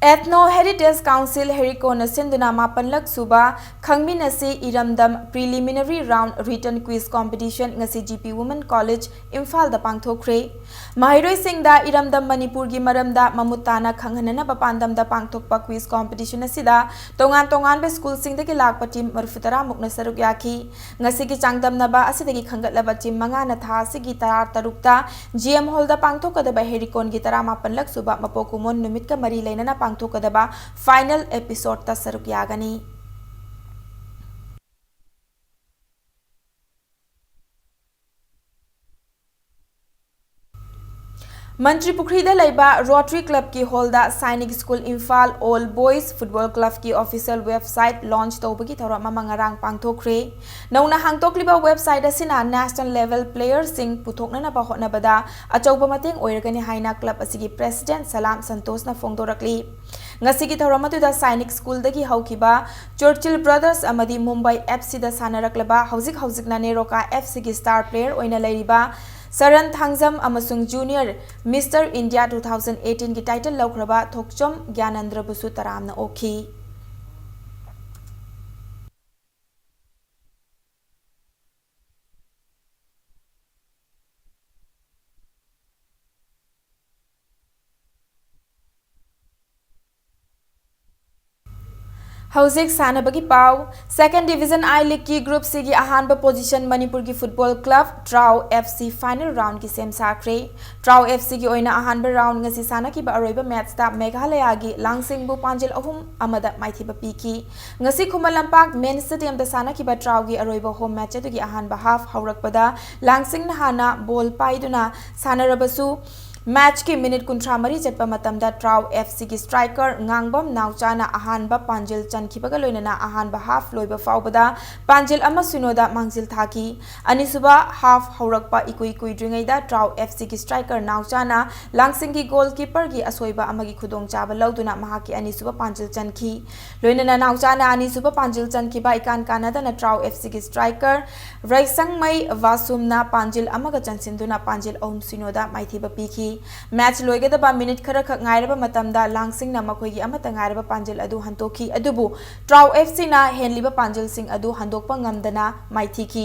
Ethno Heritage Council Herikona Sinduna Mapanlak Suba Khangminasi Iramdam Preliminary Round Written Quiz Competition ngasi GP Women College Imphal da pangthokre Mahiroi Singda Iramdam Manipur gi maramda mamutana khanghanana papandam da pangthokpa quiz competition asida tongan be school singda ki lakpa team marfutara mukna saruk yaki ngasi ki changdam naba asida ki khangatlaba team manga na tha sigi tarar tarukta GM Hall da pangthokada ba Herikon gi tara mapanlak suba mapokumon numit ka mari leinana पांगथोकदबा final episode ता सरुक यागनी मंत्री पुखरीदा लेबा rotary club की हॉलदा सैनिक school Imphal all boys football club की official website launch तौबगी थौरम मंगरांग पांगथोखरे नौना हांगतोकलिबा website असिना नेशनल लेवल प्लेयर सिंग पुथोकनना होटनबदा अचौबा मतेंग ओइरगनी हाइना क्लब असिगी प्रेसिडेंट सलाम संतोषना फोंदोरकली ngasi thauram adu da sainik school dagi haukiba Churchill brothers amadi Mumbai FC da sanaraklaba hauzik na neroka FC gi star player oina leiriba Saran Thangjam amasung junior Mr India 2018 gi title laukraba Thokchom Gyanandra busu taramna okhi Hauzik Sanabagi Pau, Second Division I League की Group C की अहानबा position Manipur की football club TRAU FC final round की सेम साखरे TRAU FC की ओइना अहानबा round ngasi sana की अरोइबा मैच ता मेघालय की लांगसिंगबु पांजिल अहुम अमदा माइथिबा पीकी ngasi Khuman Lampak main stadium दा sana की ट्राउ की अरोइबा होम मैच अदुगी अहानबा हाफ हौरकपदा लांगसिंग हाना बॉल पाइदुना सानरबसु मैच की मिनट कुंथ्रा मरी चटपा मतमदा ट्राउ FC की स्ट्राइकर ngangbam नाउचाना अहानबा पांजिल चनखिबगा लोइनना अहानबा हाफ लोइबा फाउबदा पांजिल अमा सुनोदा मांगजिल थाकी अनिसुबा हाफ हौरकपा इकुई कुइद्रिंगैदा ट्राउ FC की स्ट्राइकर नाउचाना लांगसिंग की गोलकीपर की असोइबा अमगी खुदोंग चाबा लौदुना महाकी अनिसुबा पांजिल चनखी लोइनना नाउचाना अनिसुबा पांजिल चनखिबा इकान कानादाना ट्राउ FC की स्ट्राइकर रैसंगमई वासुमना पांजिल अमगा चनसिंदुना पांजिल अहुम सुनोदा माइथिबा पीकी मैच लोइगदबा मिनिट खरा खक ngairaba matamda langsing na makhoigi amata ngairaba panjil adu hantoki adubu ट्राउ FC na henliba panjil sing adu handokpa ngamdana maithiki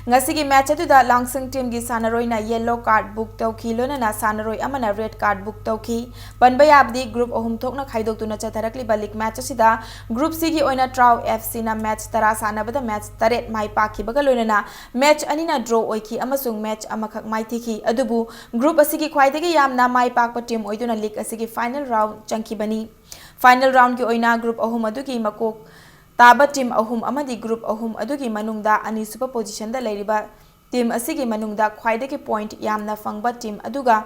ngasigi match aduda langsing team gi sanaroi na yellow card book tauki lona na sanaroi amana red card book tauki panba yabdi group ahum thokna khaidokuna chatharakli balik match asida group C gi oina ट्राउ FC na match tara sanabada match taret mai paki baga lona na match anina draw oiki amasung match amakhak maithiki adubu group asigi khwaidagi yamna mai pakpa team oiduna league asigi final round changkibani final round ki oina group ahum adugi makok taba team ahum amadi group ahum adugi manungda ani super position da leiriba team asigi manungda khwaidagi point yamna fangba team aduga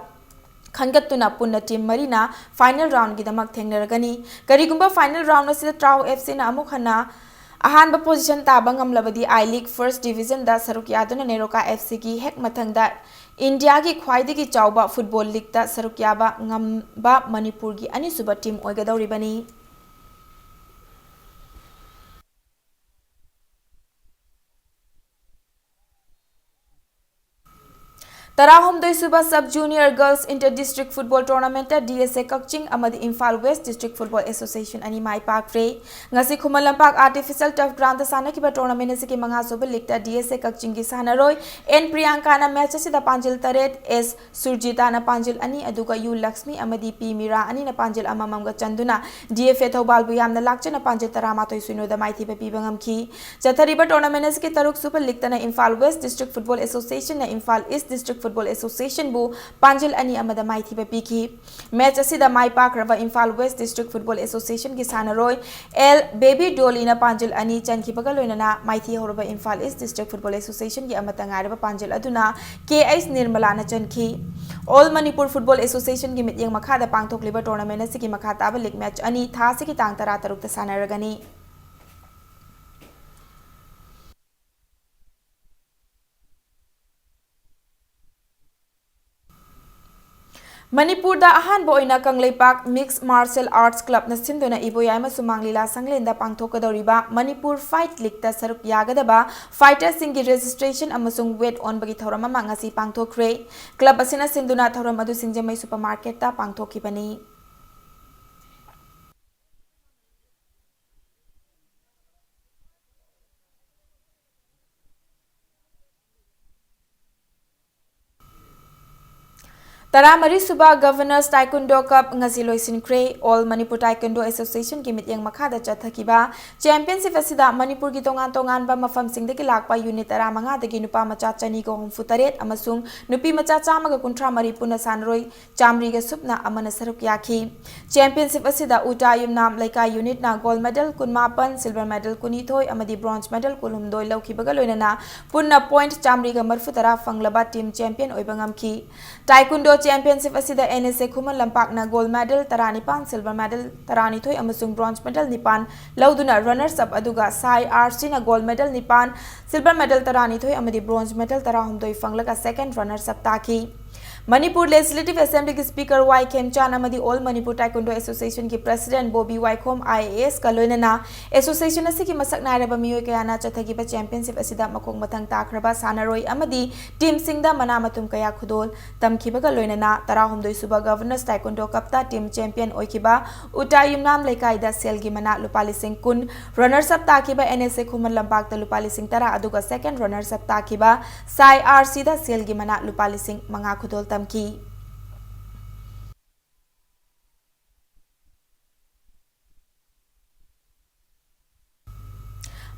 खनगत्तुना पुन्ना team मरीना final round की दमक थेंगनरगनी करिगुंबा final round असिदा TRAU FC ना अमुखना अहानबा पोजीशन ताबा ngamlabadi I League first division दा सरुक यादुना नेरोका FC की हेक मथंगदा इंडिया की ख्वाइदगी चाउबा फुटबॉल लीग दा सरुक याबा ngamba मणिपुर की अनिसुबा टीम ओइगदौरिबनी तराहुमदोई सुबह sub junior girls inter district football tournament DSA Kakching अमदी Imphal west district football association अनि माई पाक्रे ngasi Khuman Lampak artificial turf ground सानकिबा टूर्नामेंट असि मंगा सुब लीग DSA कक्चिंग की सानरोय एन प्रियंका ना मैच असि पांजिल तरेट एस सुरजिता ना पांजिल अनि अदुगा यू लक्ष्मी अमदी पी मीरा अनि ना पांजिल अमममगा चंदुना DFA थौबाल बु यामना लाक्चना पांजिल तरामातोय सुनोदा माइथिबा पीबंगमखी चथरीबा टूर्नामेंट असि तरुक सुपर लीग तना Imphal west district football association ना Imphal east district football association बु पांजिल अनि अमदा माइथिबा पीकी मैच असिदा माइ पाक्रबा Imphal west district football association की सानरोय एल बेबी डोलीना पांजिल अनि चनखिबगा लोइनना माइथि होरबा Imphal east district football association की अमता ngairaba पांजिल अदुना KS निर्मलाना चनखी ऑल मणिपुर फुटबॉल एसोसिएशन की मिटिंग मखादा पांगथोकलिबा टूर्नामेंट असि की मखा ताबा लीग मैच अनि था से की तांग तरा तरुक सानरगनी मणिपुर दा अहानबो ओइना Kangleipak mix martial arts club न सिंदोना इबोयामा सुमांगलीला संगलेंदा पांगथोकदौरिबा मणिपुर फाइट लीग दा सरुक यागदबा फाइटर सिंह की रजिस्ट्रेशन अमसुंग वेट ऑन बगी थौरम अमा ngasi पांगथोखरे क्लब असिना सिंदुना थौरम अदु सिंजमई सुपरमार्केट दा पांगथोखिबनी तरामरी सुबा governors taekwondo cup ngasi loisinkhre all Manipur taekwondo association की मिटिंग मखादा चथकिबा चैंपियनशिप असिदा मणिपुर की तोंगान तोंगान बा मफम सिंगदगी लाकपा यूनिट 35 दगी नुपा मचा चनी को हुमफु तरेट अमसुंग नुपी मचा चामगा कुंट्रा मरी पुना सानरोय चामरी ग सुपना अमन सरुक याखी चैंपियनशिप असिदा उटा युमनाम लैका यूनिट ना गोल्ड मेडल 19 सिल्वर मेडल 19 अमदी ब्रोंज मेडल 19 लौखिबगा लोइनना पुना पॉइंट चामरी ग मरफु तरा फंगलबा टीम चैंपियन ओइबंगमखी टाइकुंडो चैंपियनशिप असिदा NSA खुमन लंपाकना गोल्ड मेडल 35 सिल्वर मेडल 39 अमसुंग ब्रोंज मेडल 9 लौदुना रनर्स अप अदुगा साई RC ना गोल्ड मेडल 9 सिल्वर मेडल 39 अमदी ब्रोंज मेडल 13 फंगलगा सेकंड रनर्स अप ताकी मणिपुर लेजिस्लेटिव असेंबली की speaker Y खेमचान अमदी all Manipur taekwondo association की प्रेसिडेंट बोबी वाइखोम IAS का लोइनना एसोसिएशन असि की मसक नायरबा मियोय कयाना चथगिबा चैंपियनशिप असिदा मखोंग मथंग ताखरबा सानरोय अमदी टीम सिंगदा मना मतुम कया खुदोल तमखिबगा लोइनना 13 सुबा गवर्नर्स टाइकुंडो कपता टीम चैंपियन ओइखिबा उटा युमनाम लेकाइदा सेलगी मना लुपा लिसिंग कुन रनर्स अप ताखिबा NSA खुमन लंपाकता लुपा लिसिंग तरा अदुगा सेकंड रनर्स अप ताखिबा साई RC दा सेलगी मना लुपा लिसिंग मंगा खुदोल तमकी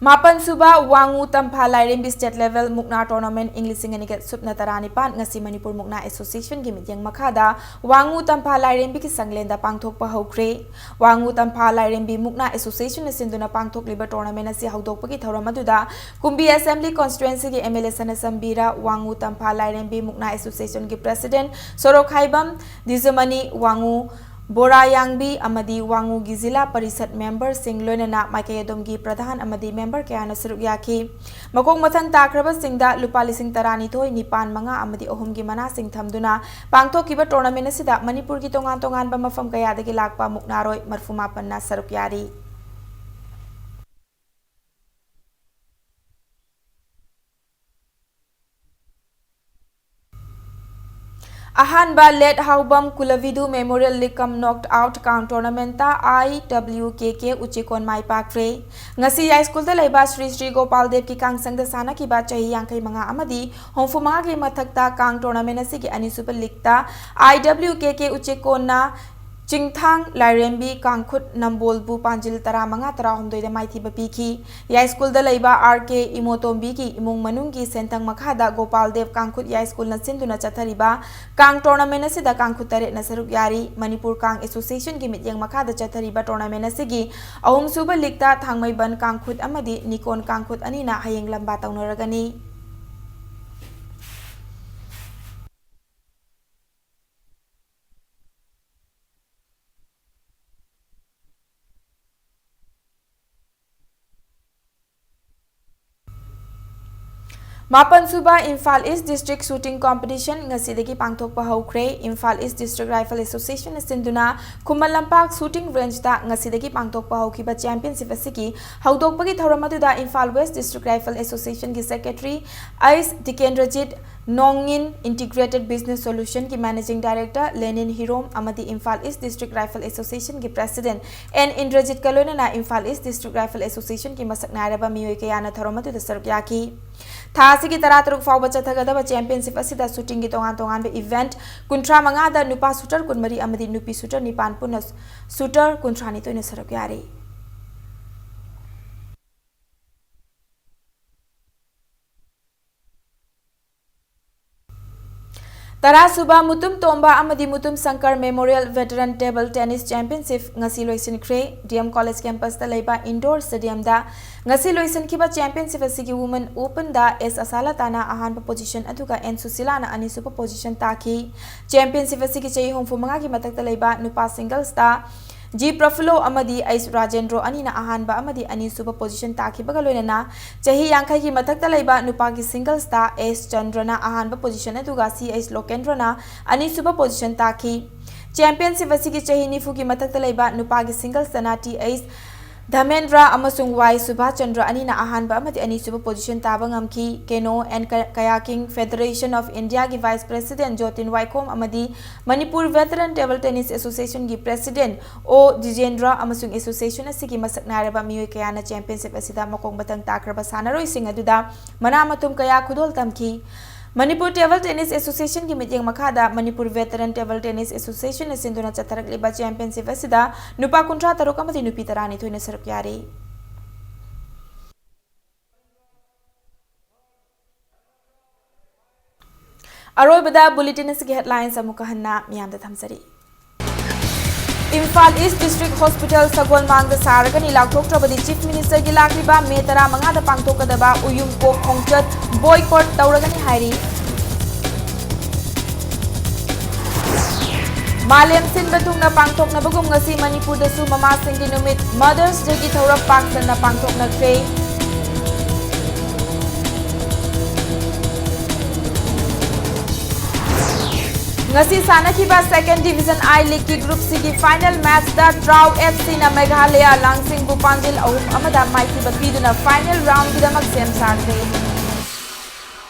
Mapan suba wangu tampha lairembi state level mukna tournament English ingeniket subna taranipan ngasi Manipur Mukna Association gi mityang makhada wangu tampha lairembi ki sanglenda pangthok pa hokre wangu tampha lairembi Mukna Association sinduna pangthok liba tournament asi hawdok pagi thoram aduda Kumbi Assembly constituency gi MLA sana sambira wangu tampha lairembi Mukna Association gi president Sorok Haibam Dizamani wangu Bora Yangbi amadi wangu gi zila parisat member sing loinana maikayadom gi pradhan amadi member kayana suruk yaki makong mathang takraba singda lupa lising tarani thoi nipan manga amadi ohum gi mana sing thamduna pangthok kiba tournament asida Manipur gi tongan ba mafam kaya dagi lakpa muknaroi marfuma panna saruk yari Ahanba led haubam Kulavidu Memorial League knocked out count tournament ta IWKK uchikon mai pakre ngasi high school da laiba Sri Gopal Dev ki kang sang da sana ki ba chahi yang kai manga amadi hongfu manga ki mathak ta kang tournament asi ki ani super league ta IWKK uchikon na Chingthang Lairembi Kangkhut Nambolbu Panjil Tara Manga Tara Homdoi da Maithi Bapiki Ya School da Laiba RK Imotombi ki Imung Manungi Sentang Makhada Gopal Dev Kangkhut Ya School na Sinduna Chathariba Kang tournament asida Kangkhut Tare na Saruk Yari Manipur Kang Association ki Mityang Makhada Chathariba tournament asigi Ahum Suba League ta Thangmai Ban Kangkhut amadi Nikon Kangkhut anina hayeng lamba taunaragani Mapan suba Imphal East District Shooting Competition ngasidagi pangthok pa hawkre Imphal East District Rifle Association sinduna Khumal Lampak Shooting Range ta ngasidagi pangthok pa hawkiba championship asigi hawdokpagi thoram aduda Imphal West District Rifle Association ki secretary Ais Tikendrajit Nongin Integrated Business Solution ki Managing Director Lenin Hirom amadi Imphal East District Rifle Association ki President N Indrajit Kalona na Imphal East District Rifle Association ki masak nairaba miyoi kayana thoram aduda saruk yaki Thasi ki tarataruk fawba chathagadaba championship asida shooting ki tongan event kuntra manga da nupa shooter kunmari amadi nupi shooter nipan puna shooter kuntra ni toina sarak yari Tara suba mutum tomba amadi mutum Sankar Memorial Veteran Table Tennis Championship ngasi loisin kre DM College campus ta laiba indoor stadium da ngasi loisin kiba championship asigi women open da S Asala tana ahan pa position aduga N Susila na ani super position taki championship asigi chei hongfu manga ki matak ta laiba nupa singles ta G Profulo amadi Ais Rajendro anina ahanba amadi ani super position takibaga loinana chahi yankhai ki mathakta laiba nupa ki singles ta S Chandrana ahanba position aduga C S Lokendrana ani super position taki championship asigi chahi nifu ki mathakta laiba nupa ki singles tana T S Dhamendra amasung Y Subha Chandra anina ahanba amadi ani super position taba ngamki Keno and Kayaking Federation of India ki Vice President Jotin Waikom amadi Manipur Veteran Table Tennis Association ki President O Dijendra amasung association asigi masak naraba miyoi kayana championship asida makong batang takraba sanaroi sing aduda manamatum kaya khudol tamki Manipur Table Tennis Association ki mityang makhada Manipur Veteran Table Tennis Association na sinduna chatharak liba championship asida nupa kuntra taruk amadi nupi tarani thoina saruk yari Aroibada bulletin asigi headlines amuka hanna miyamda thamsari Imphal East District Hospital Sagol Mangda Saragani Lakthoktrabadi Chief Minister gi lakriba May 15 da pangthokadaba uyum kok khongchat boycott tauragani hairi Malem Sinba thungna pangthokna bagum ngasi Manipur da su mama singgi numit Mothers Day gi thaurak pangsan na pangthokna kre Ngasi sana ki ba second division I League ki group C ki final match da Trau FC na Meghalaya Langsing Bupanjil ahum amada maiki bakiduna final round ki damak sem sarde